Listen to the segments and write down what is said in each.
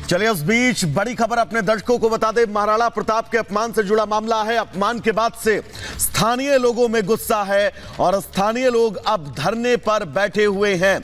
चलिए उस बीच बड़ी खबर अपने दर्शकों को बता दें। महाराणा प्रताप के अपमान से जुड़ा मामला है। अपमान के बाद से स्थानीय लोगों में गुस्सा है और स्थानीय लोग अब धरने पर बैठे हुए हैं।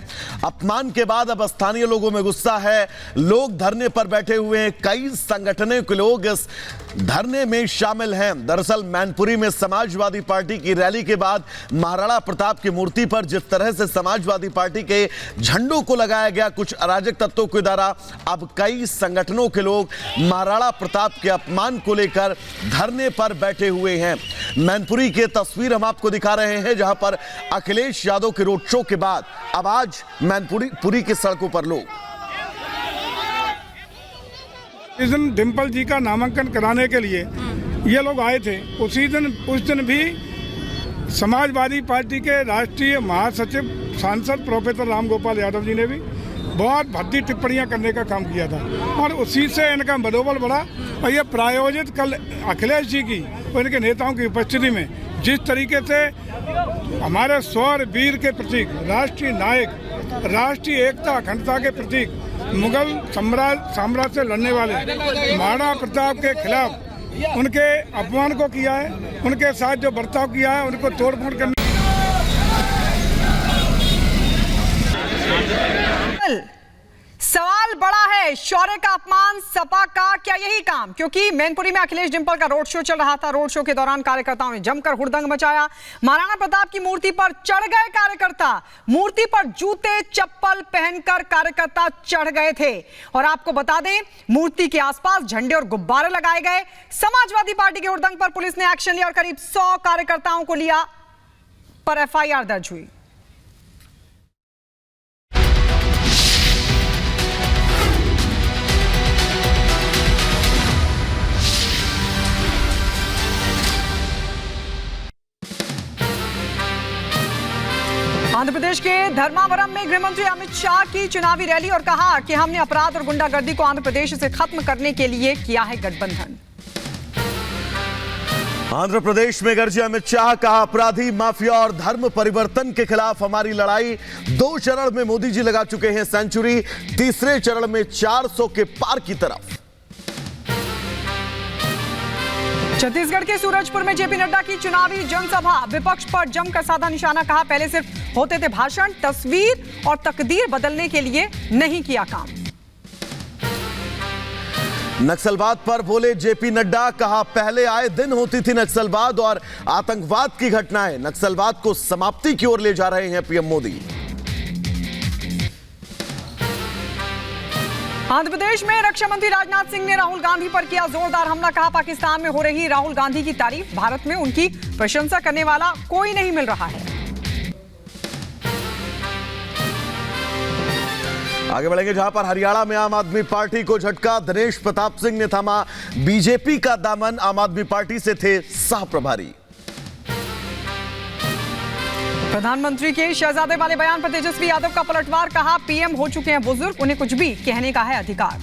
अपमान के बाद अब स्थानीय लोगों में गुस्सा है, लोग धरने पर बैठे हुए हैं। कई संगठनों के लोग इस धरने में शामिल हैं। दरअसल मैनपुरी में समाजवादी पार्टी की रैली के बाद महाराणा प्रताप की मूर्ति पर जिस तरह से समाजवादी पार्टी के झंडों को लगाया गया कुछ अराजक तत्वों के द्वारा, अब कई संगठनों के लोग महाराणा प्रताप के अपमान को लेकर धरने पर बैठे हुए हैं। मैनपुरी की तस्वीर हम आपको दिखा रहे हैं, जहां पर अखिलेश यादव के रोड शो के बाद अब आज मैनपुरी की सड़कों पर लोग इस दिन डिंपल जी का नामांकन कराने के लिए ये लोग आए थे। उस दिन भी समाजवादी पार्टी के राष्ट्रीय महासचिव सांसद प्रोफेसर रामगोपाल यादव जी ने भी बहुत भद्दी टिप्पणियां करने का काम किया था और उसी से इनका मनोबल बढ़ा। और ये प्रायोजित कल अखिलेश जी की और इनके नेताओं की उपस्थिति में जिस तरीके से हमारे शौर्य वीर के प्रतीक, राष्ट्रीय नायक, राष्ट्रीय एकता अखंडता के प्रतीक, मुगल साम्राज्य से लड़ने वाले महाराणा प्रताप के खिलाफ उनके अपमान को किया है, उनके साथ जो बर्ताव किया है उनको तोड़फोड़ करने। सवाल बड़ा है, शौर्य का अपमान, सपा का क्या यही काम? क्योंकि मैनपुरी में अखिलेश डिंपल का रोड शो चल रहा था। रोड शो के दौरान कार्यकर्ताओं ने जमकर हुड़दंग मचाया। महाराणा प्रताप की मूर्ति पर चढ़ गए कार्यकर्ता, मूर्ति पर जूते चप्पल पहनकर कार्यकर्ता चढ़ गए थे। और आपको बता दें, मूर्ति के आसपास झंडे और गुब्बारे लगाए गए। समाजवादी पार्टी के हुड़दंग पर पुलिस ने एक्शन लिया और करीब 100 कार्यकर्ताओं को लिया पर FIR दर्ज हुई। आंध्र प्रदेश के धर्मावरम में गृहमंत्री अमित शाह की चुनावी रैली और कहा कि हमने अपराध और गुंडागर्दी को आंध्र प्रदेश से खत्म करने के लिए किया है गठबंधन। आंध्र प्रदेश में गरजे अमित शाह, कहा अपराधी, माफिया और धर्म परिवर्तन के खिलाफ हमारी लड़ाई। 2 चरण में मोदी जी लगा चुके हैं सेंचुरी, तीसरे चरण में 400 के पार की तरफ। छत्तीसगढ़ के सूरजपुर में जेपी नड्डा की चुनावी जनसभा, विपक्ष पर जमकर साधा निशाना। कहा पहले सिर्फ होते थे भाषण, तस्वीर और तकदीर बदलने के लिए नहीं किया काम। नक्सलवाद पर बोले जेपी नड्डा, कहा पहले आए दिन होती थी नक्सलवाद और आतंकवाद की घटनाएं, नक्सलवाद को समाप्ति की ओर ले जा रहे हैं पीएम मोदी। आंध्र प्रदेश में रक्षा मंत्री राजनाथ सिंह ने राहुल गांधी पर किया जोरदार हमला। कहा पाकिस्तान में हो रही राहुल गांधी की तारीफ, भारत में उनकी प्रशंसा करने वाला कोई नहीं मिल रहा है। आगे बढ़ेंगे, जहां पर हरियाणा में आम आदमी पार्टी को झटका। दिनेश प्रताप सिंह ने थामा बीजेपी का दामन, आम आदमी पार्टी से थे सह प्रभारी। प्रधानमंत्री के शहजादे वाले बयान पर तेजस्वी यादव का पलटवार। कहा पीएम हो चुके हैं बुजुर्ग, उन्हें कुछ भी कहने का है अधिकार।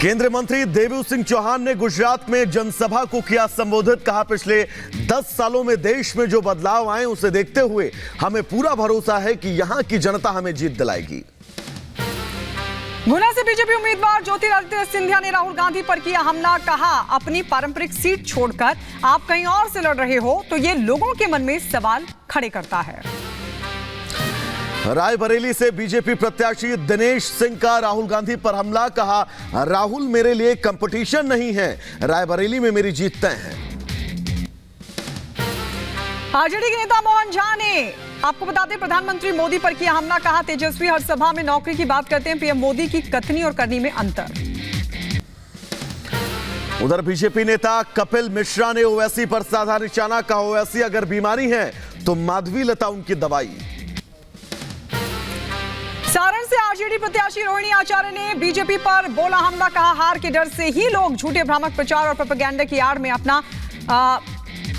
केंद्रीय मंत्री देवेंद्र सिंह चौहान ने गुजरात में जनसभा को किया संबोधित। कहा पिछले 10 सालों में देश में जो बदलाव आए उसे देखते हुए हमें पूरा भरोसा है कि यहां की जनता हमें जीत दिलाएगी। गुना से बीजेपी उम्मीदवार ज्योतिरादित्य सिंधिया ने राहुल गांधी पर किया हमला। कहा अपनी पारंपरिक सीट छोड़कर आप कहीं और से लड़ रहे हो तो ये लोगों के मन में सवाल खड़े करता है। रायबरेली से बीजेपी प्रत्याशी दिनेश सिंह का राहुल गांधी पर हमला। कहा राहुल मेरे लिए कंपटीशन नहीं है, रायबरेली में मेरी जीत तय है। आरजेडी के नेता मोहन झा ने आपको बता दें प्रधानमंत्री मोदी पर किया हमला। कहा तेजस्वी हर सभा में नौकरी की बात करते हैं, पीएम मोदी की कथनी और करनी में अंतर। उधर बीजेपी नेता कपिल मिश्रा ने ओवैसी पर साधा निशाना। कहा ओवैसी अगर बीमारी है तो माधवी लता उनकी दवाई। सारण से आरजेडी प्रत्याशी रोहिणी आचार्य ने बीजेपी पर बोला हमला। कहा हार के डर से ही लोग झूठे भ्रामक प्रचार और प्रोपेगेंडा की आड़ में अपना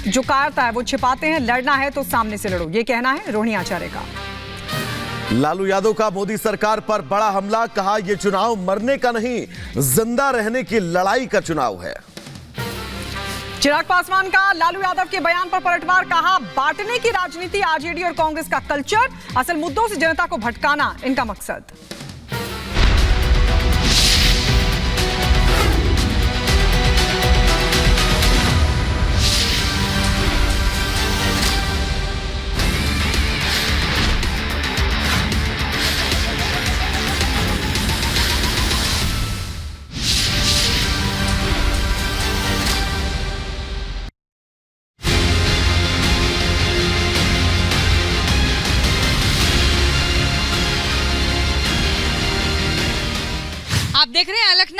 जो कायरता है वो छिपाते हैं। लड़ना है तो सामने से लड़ो, ये कहना है रोहिणी आचार्य का। लालू यादव का मोदी सरकार पर बड़ा हमला। कहा यह चुनाव मरने का नहीं, जिंदा रहने की लड़ाई का चुनाव है। चिराग पासवान का लालू यादव के बयान पर पलटवार। कहा बांटने की राजनीति आरजेडी और कांग्रेस का कल्चर, असल मुद्दों से जनता को भटकाना इनका मकसद।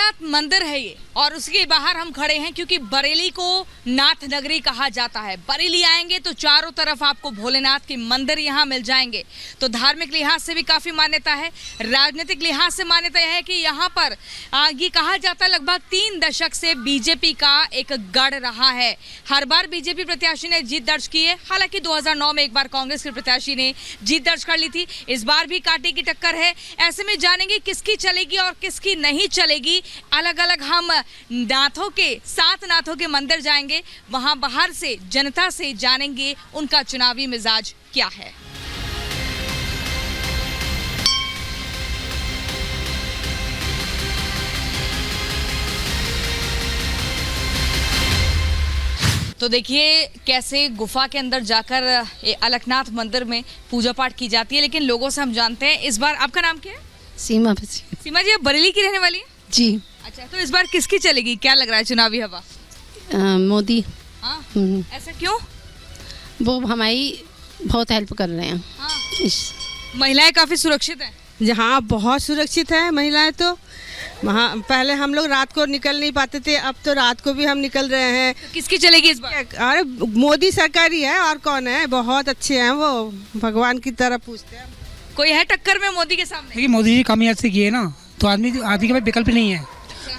अलकनाथ मंदिर है ये, और उसके बाहर हम खड़े हैं क्योंकि बरेली को नाथ नगरी कहा जाता है। बरेली आएंगे तो चारों तरफ आपको भोलेनाथ के मंदिर यहाँ मिल जाएंगे। तो धार्मिक लिहाज से भी काफी मान्यता है, राजनीतिक लिहाज से मान्यता है कि यहाँ पर ये कहा जाता है लगभग 3 दशक से बीजेपी का एक गढ़ रहा है। हर बार बीजेपी प्रत्याशी ने जीत दर्ज की है, हालांकि 2009 में एक बार कांग्रेस के प्रत्याशी ने जीत दर्ज कर ली थी। इस बार भी कांटे की टक्कर है। ऐसे में जानेंगे किसकी चलेगी और किसकी नहीं चलेगी। अलग अलग हम नाथों के 7 नाथों के मंदिर जाएंगे, वहां बाहर से जनता से जानेंगे उनका चुनावी मिजाज क्या है। तो देखिए कैसे गुफा के अंदर जाकर अलकनाथ मंदिर में पूजा पाठ की जाती है, लेकिन लोगों से हम जानते हैं। इस बार आपका नाम क्या है? सीमा सीमा जी, आप बरेली की रहने वाली है? जी। अच्छा, तो इस बार किसकी चलेगी, क्या लग रहा है चुनावी हवा? मोदी। हाँ, ऐसा क्यों? वो हमारी बहुत हेल्प कर रहे हैं। हाँ। महिलाएं काफी सुरक्षित हैं। जहाँ बहुत सुरक्षित है महिलाएं, तो वहाँ पहले हम लोग रात को निकल नहीं पाते थे, अब तो रात को भी हम निकल रहे हैं। तो किसकी चलेगी इस बार? अरे मोदी सरकार ही है, और कौन है? बहुत अच्छे हैं वो, भगवान की तरह पूछते हैं। कोई है टक्कर में मोदी के सामने? देखिए मोदी जी कामयाब से किए ना, तो आदमी के पास विकल्प ही नहीं है।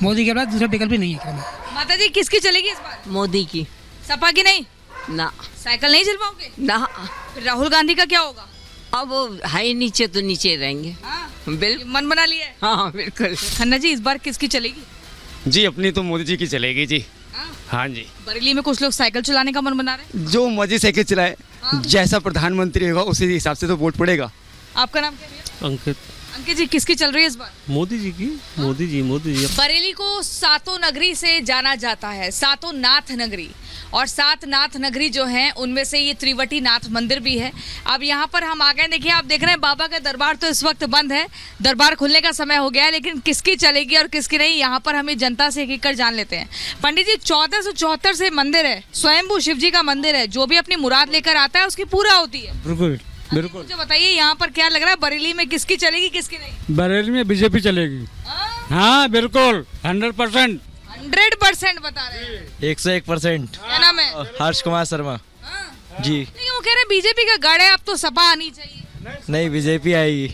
मोदी के बाद दूसरा विकल्प ही नहीं है। माता जी, किसकी चलेगी इस बार? मोदी की। सपा की नहीं? ना। साइकिल नहीं चल पाओगे? ना। फिर राहुल गांधी का क्या होगा? अब वो है नीचे तो नीचे रहेंगे। हाँ, बिल्कुल मन बना लिया है। हाँ बिल्कुल। खन्ना जी, इस बार किसकी चलेगी? जी अपनी तो मोदी जी की चलेगी जी। हाँ। हाँ जी। बरेली में कुछ लोग साइकिल चलाने का मन बना रहे हैं। जो मर्जी साइकिल चलाए, हाँ। जैसा प्रधानमंत्री होगा उसी हिसाब से तो वोट पड़ेगा। आपका नाम क्या है? अंकित। अंकित जी, किसकी चल रही है इस बार? मोदी जी की। मोदी जी। बरेली को सातों नगरी से जाना जाता है, सातों नाथ नगरी, और 7 नाथ नगरी जो हैं उनमें से ये त्रिवटी नाथ मंदिर भी है। अब यहाँ पर हम आ गए। देखिए, आप देख रहे हैं बाबा का दरबार तो इस वक्त बंद है, दरबार खुलने का समय हो गया है, लेकिन किसकी चलेगी और किसकी नहीं, यहाँ पर हमें जनता से एक कर जान लेते हैं। पंडित जी, 1474 से मंदिर है, स्वयंभू शिव जी का मंदिर है, जो भी अपनी मुराद लेकर आता है उसकी पूरा होती है। बिल्कुल बिल्कुल। मुझे बताइए यहाँ पर क्या लग रहा है, बरेली में किसकी चलेगी किसकी नहीं? बरेली में बीजेपी चलेगी। हाँ बिल्कुल, 100%। 100% बता रहे हैं। 101%। क्या नाम है? हर्ष कुमार शर्मा। हाँ। जी। लेकिन वो कह रहे हैं बीजेपी का गढ़ है, अब तो सपा आनी चाहिए। नहीं, बीजेपी आएगी।